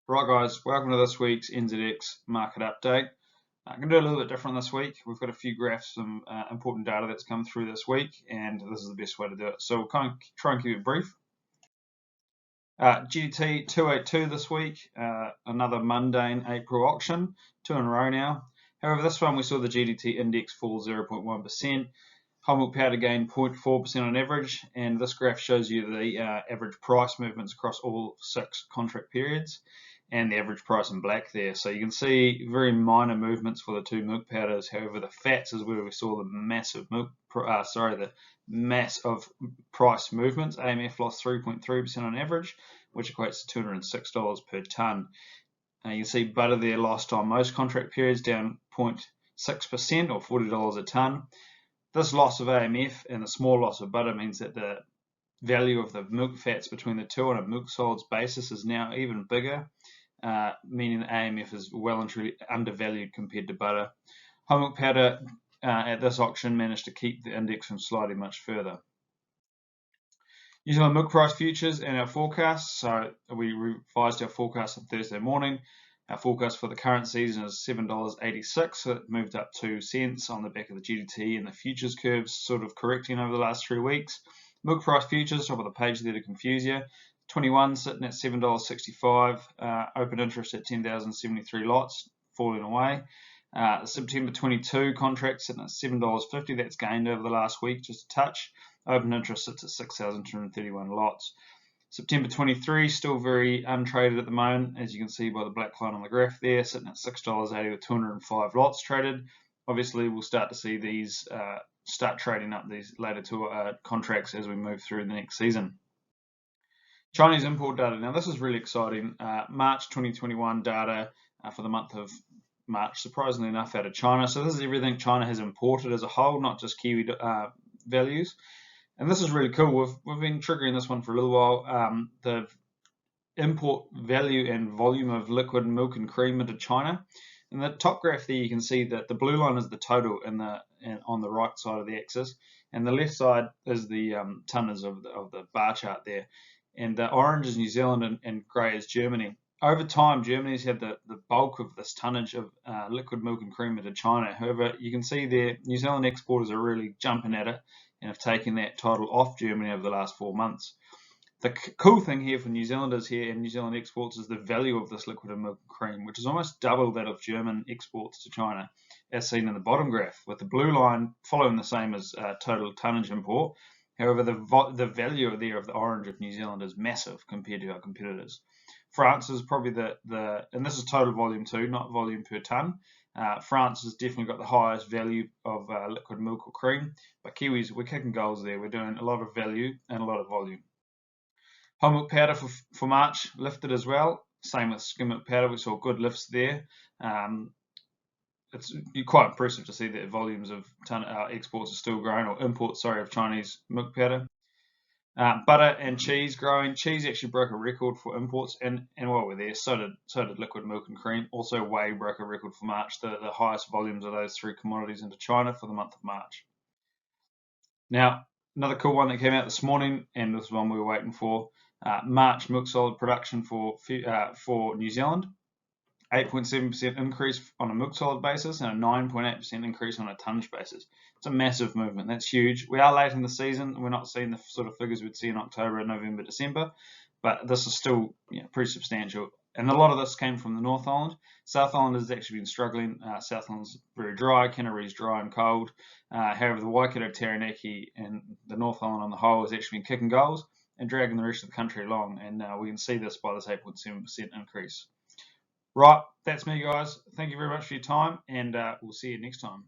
Right, guys, welcome to this week's NZX market update. I'm going to do a little bit different this week. We've got a few graphs, some important data that's come through this week, and this is the best way to do it. So we'll kind of try and keep it brief. GDT 282 this week, another mundane April auction, 2 in a row now. However, this one we saw the GDT index fall 0.1%. Whole milk powder gained 0.4% on average, and this graph shows you the average price movements across all 6 contract periods and the average price in black there. So you can see very minor movements for the 2 milk powders. However, the fats is where we saw the massive the mass of price movements. AMF lost 3.3% on average, which equates to $206 per tonne. You can see butter there lost on most contract periods, down 0.6% or $40 a tonne. This loss of AMF and the small loss of butter means that the value of the milk fats between the two on a milk solids basis is now even bigger, meaning AMF is well and truly undervalued compared to butter. Whole milk powder at this auction managed to keep the index from sliding much further. New Zealand milk price futures and our forecasts. So we revised our forecast on Thursday morning. Our forecast for the current season is $7.86, so it moved up 2 cents on the back of the GDT and the futures curves sort of correcting over the last 3 weeks. Milk price futures, top of the page there to confuse you. 21 sitting at $7.65, open interest at 10,073 lots, falling away. The September 22 contract sitting at $7.50, that's gained over the last week just a touch. Open interest sits at 6,231 lots. September 23 still very untraded at the moment, as you can see by the black line on the graph there, sitting at $6.80 with 205 lots traded. Obviously, we'll start to see these start trading up, these later 2 contracts, as we move through the next season. Chinese import data. Now, this is really exciting. March 2021 data for the month of March, surprisingly enough, out of China. So this is everything China has imported as a whole, not just Kiwi values. And this is really cool. We've been triggering this one for a little while. The import value and volume of liquid milk and cream into China. In the top graph there, you can see that the blue line is the total on the right side of the axis, and the left side is the tonnes of the bar chart there. And the orange is New Zealand and grey is Germany. Over time, Germany's had the bulk of this tonnage of liquid milk and cream into China. However, you can see there, New Zealand exporters are really jumping at it and have taken that title off Germany over the last 4 months. The cool thing here for New Zealanders here and New Zealand exports is the value of this liquid milk and cream, which is almost double that of German exports to China, as seen in the bottom graph, with the blue line following the same as total tonnage import. However, the value there of the orange of New Zealand is massive compared to our competitors. France is probably and this is total volume too, not volume per tonne. France has definitely got the highest value of liquid milk or cream, but Kiwis, we're kicking goals there. We're doing a lot of value and a lot of volume. Whole milk powder for March lifted as well. Same with skim milk powder. We saw good lifts there. It's quite impressive to see that volumes of exports are still growing, or imports, sorry, of Chinese milk powder. Butter and cheese growing. Cheese actually broke a record for imports, and while we're there, so did liquid milk and cream. Also, whey broke a record for March, the highest volumes of those 3 commodities into China for the month of March. Now, another cool one that came out this morning, and this is one we were waiting for. March milk solid production for New Zealand. 8.7% increase on a milk solid basis and a 9.8% increase on a tonnage basis. It's a massive movement. That's huge. We are late in the season. We're not seeing the sort of figures we'd see in October, November, December, but this is still pretty substantial. And a lot of this came from the North Island. South Island has actually been struggling. South Island's very dry. Kenneree's dry and cold. However, the Waikato, Taranaki, and the North Island on the whole has actually been kicking goals and dragging the rest of the country along. And we can see this by this 8.7% increase. Right, that's me, guys. Thank you very much for your time, and we'll see you next time.